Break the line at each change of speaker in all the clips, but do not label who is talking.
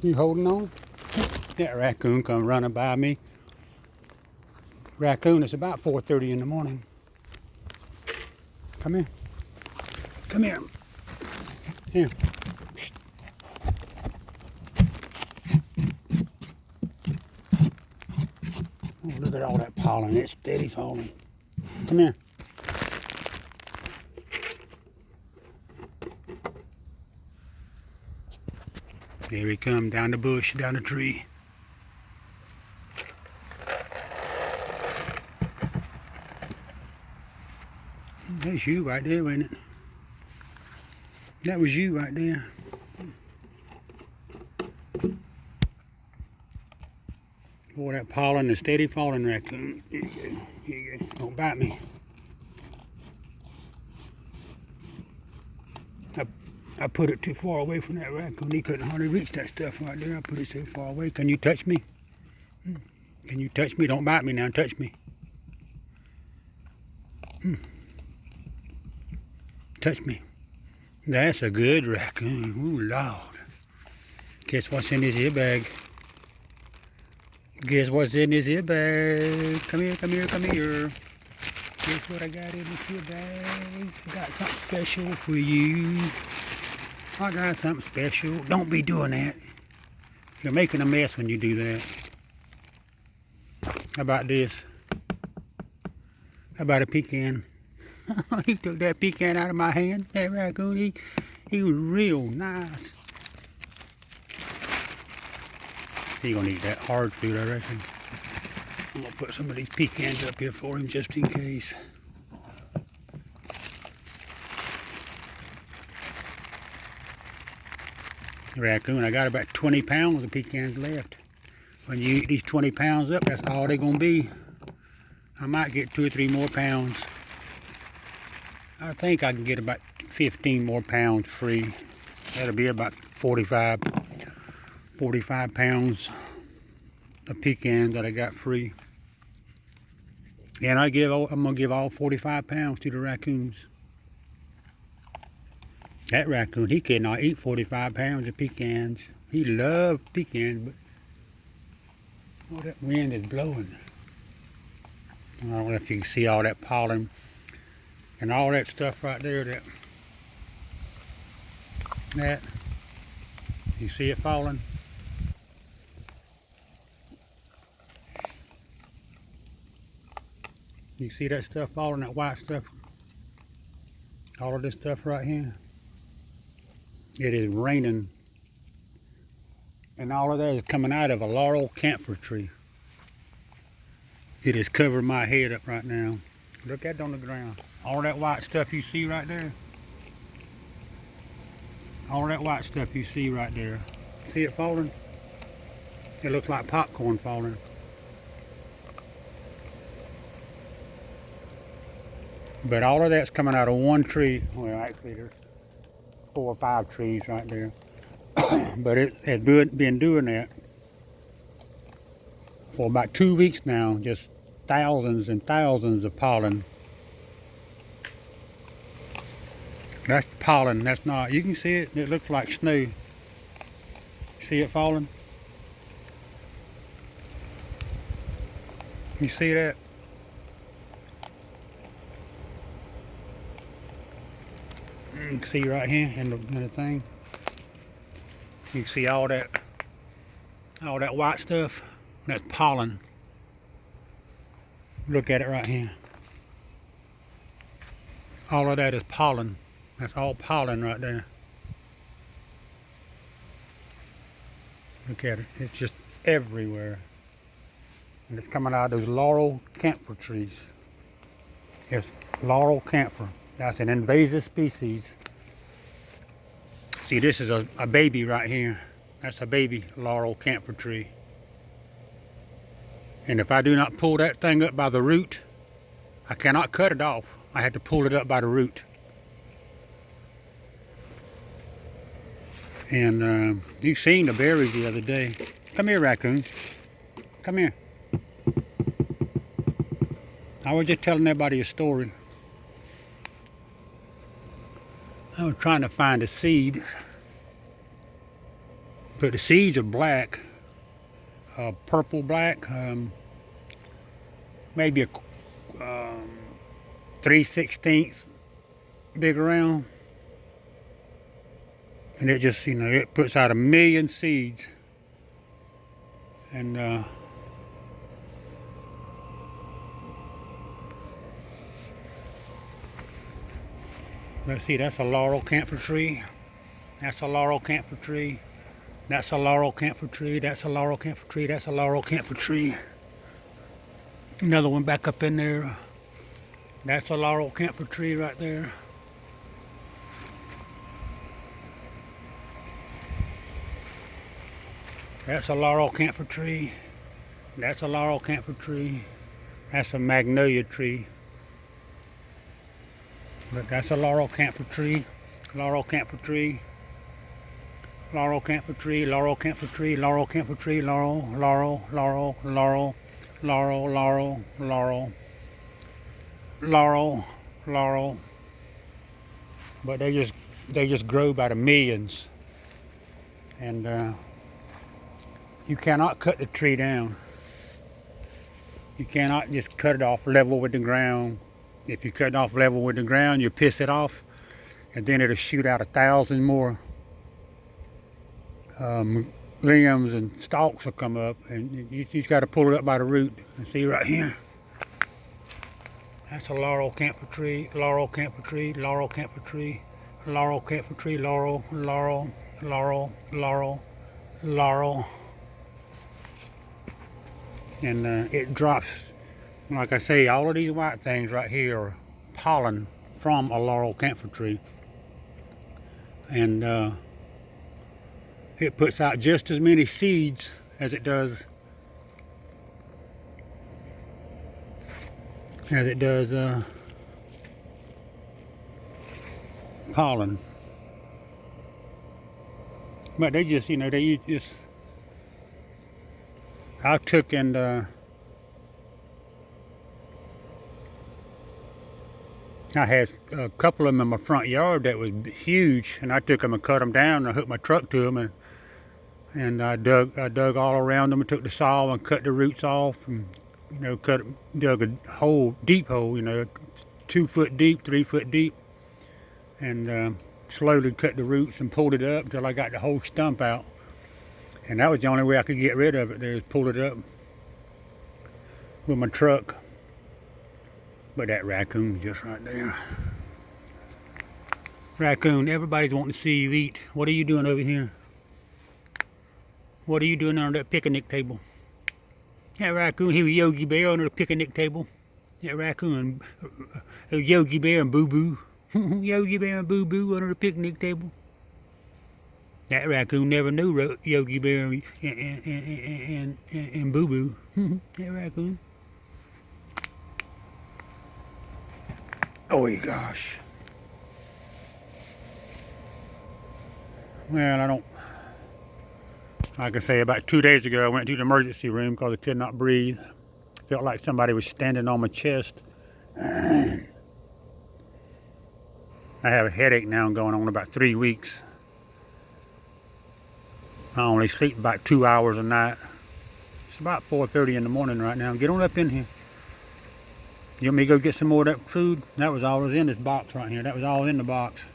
You holding on? That raccoon come running by me. Raccoon, it's about 4:30 in the morning. Come here. Come here. Here. Oh, look at all that pollen. It's steady falling. Come here. Here he come down the bush, down the tree. That's you right there, wasn't it? That was you right there. Boy, that pollen is steady falling, raccoon. Here you go. Here you go. Don't bite me. I put it too far away from that raccoon. He couldn't hardly reach that stuff right there. I put it so far away. Can you touch me? Can you touch me? Don't bite me now. Touch me. Touch me. That's a good raccoon. Ooh, Lord. Guess what's in his ear bag? Guess what's in his ear bag? Come here, come here, come here. Guess what I got in this ear bag? I got something special for you. I got something special. Don't be doing that. You're making a mess when you do that. How about this? How about a pecan? He took that pecan out of my hand. That raccoon, he was real nice. He gonna eat that hard food, I reckon. I'm gonna put some of these pecans up here for him just in case. Raccoon, I got about 20 pounds of pecans left. When you eat these 20 pounds up, that's all they're gonna be. I might get 2 or 3 more pounds. I think I can get about 15 more pounds free. That'll be about 45 pounds of pecans that I got free. And I'm gonna give all 45 pounds to the raccoons. That raccoon, he cannot eat 45 pounds of pecans. He loves pecans, but oh, that wind is blowing. I don't know if you can see all that pollen and all that stuff right there. That you see it falling? You see that stuff falling, that white stuff? All of this stuff right here. It is raining. And all of that is coming out of a Laurel Camphor tree. It is covering my head up right now. Look at it on the ground. All that white stuff you see right there. All that white stuff you see right there. See it falling? It looks like popcorn falling. But all of that's coming out of one tree. Well, actually there's 4 or 5 trees right there. But it has been doing that for about 2 weeks now. Just thousands and thousands of pollen. That's pollen. That's not. You can see it. It looks like snow. See it falling? You see that? You can see right here in the thing. You can see all that white stuff. That's pollen. Look at it right here. All of that is pollen. That's all pollen right there. Look at it. It's just everywhere. And it's coming out of those Laurel Camphor trees. It's Laurel Camphor. That's an invasive species. See, this is a baby right here. That's a baby Laurel Camphor tree. And if I do not pull that thing up by the root, I cannot cut it off. I have to pull it up by the root. And you seen the berries the other day. Come here, raccoon. Come here. I was just telling everybody a story. I was trying to find a seed but the seeds are black, purple black, maybe a 3/16 big around, and it just, it puts out 1,000,000 seeds, and let's see, that's a Laurel Camphor tree. That's a Laurel Camphor tree. That's a Laurel Camphor tree. That's a Laurel Camphor tree. That's a Laurel Camphor tree. Another one back up in there. That's a Laurel Camphor tree right there. That's a Laurel Camphor tree. That's a Laurel Camphor tree. That's a magnolia tree. But that's a Laurel Camphor tree. Laurel Camphor tree. Laurel Camphor tree. Laurel Camphor tree. Laurel Camphor tree. Laurel. Laurel. Laurel. Laurel. Laurel. Laurel. Laurel. Laurel. Laurel. But they just grow by the millions. And you cannot cut the tree down. You cannot just cut it off level with the ground. If you cut it off level with the ground, you piss it off, and then it'll shoot out 1,000 more limbs, and stalks will come up, and you just got to pull it up by the root. And see right here, that's a Laurel Camphor tree. Laurel Camphor tree. Laurel Camphor tree. Laurel Camphor tree. Laurel. Laurel. Laurel. Laurel. Laurel. And it drops. Like I say, all of these white things right here are pollen from a Laurel Camphor tree. And it puts out just as many seeds as it does pollen. But they just, they just, I took and I had a couple of them in my front yard that was huge, and I took them and cut them down, and I hooked my truck to them, and I dug all around them and took the saw and cut the roots off, and dug a hole, deep hole, 2 foot deep, 3 foot deep, and slowly cut the roots and pulled it up until I got the whole stump out. And that was the only way I could get rid of it. There, pull it up with my truck. But that raccoon's just right there. Raccoon, everybody's wanting to see you eat. What are you doing over here? What are you doing under that picnic table? That raccoon, he was Yogi Bear under the picnic table. That raccoon, Yogi Bear and Boo Boo. Yogi Bear and Boo Boo under the picnic table. That raccoon never knew Yogi Bear and Boo Boo. That raccoon. Oh gosh. Well, I don't. Like I say, about 2 days ago, I went to the emergency room because I could not breathe. Felt like somebody was standing on my chest. I have a headache now going on about 3 weeks. I only sleep about 2 hours a night. It's about 4:30 in the morning right now. Get on up in here. You want me to go get some more of that food? That was all that was in this box right here. That was all in the box.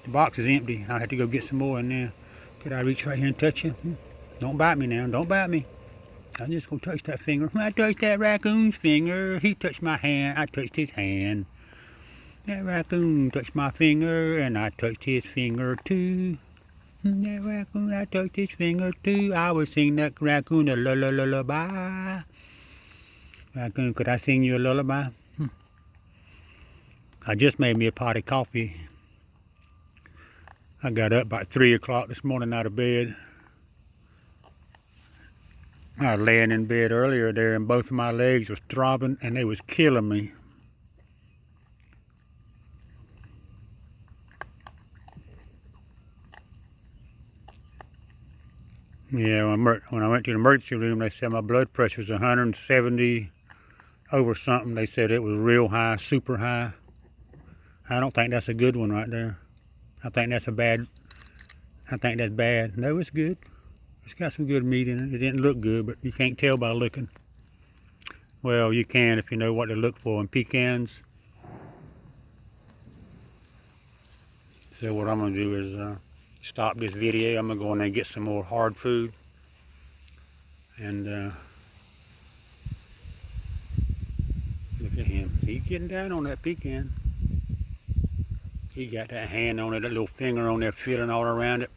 The box is empty. I had to go get some more in there. Could I reach right here and touch you? Don't bite me now. Don't bite me. I'm just going to touch that finger. I touched that raccoon's finger. He touched my hand. I touched his hand. That raccoon touched my finger, and I touched his finger too. That raccoon, I touched his finger too. I was singing that raccoon a lullaby. Raccoon, could I sing you a lullaby? I just made me a pot of coffee. I got up about 3 o'clock this morning out of bed. I was laying in bed earlier there, and both of my legs was throbbing, and they was killing me. Yeah, when I went to the emergency room, they said my blood pressure was 170 over something. They said it was real high, super high. I don't think that's a good one right there. I think that's a bad I think that's bad. No, it's good. It's got some good meat in it. It didn't look good, but you can't tell by looking. Well, you can if you know what to look for in pecans. So what I'm going to do is stop this video. I'm going to go in there and get some more hard food. And look at him. He's getting down on that pecan. He got that hand on it, that little finger on there feeling all around it.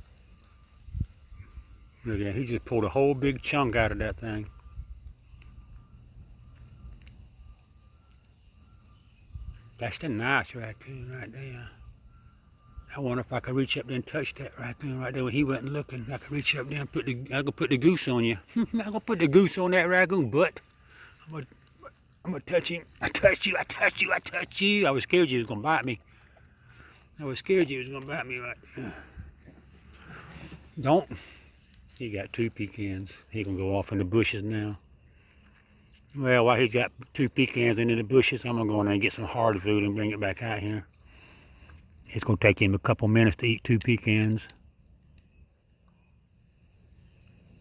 Look at that. He just pulled a whole big chunk out of that thing. That's the nice raccoon right there. I wonder if I could reach up there and touch that raccoon right there when he wasn't looking. I could reach up there and I could put the goose on you. I'm gonna put the goose on that raccoon butt. I'm gonna touch him. I touched you, I touched you, I touched you. I was scared you was gonna bite me. I was scared you was gonna bite me right there. Don't. He got 2 pecans. He gonna go off in the bushes now. Well, while he got 2 pecans in the bushes, I'm gonna go in there and get some hard food and bring it back out here. It's gonna take him a couple minutes to eat 2 pecans.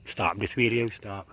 Stop this video, stop.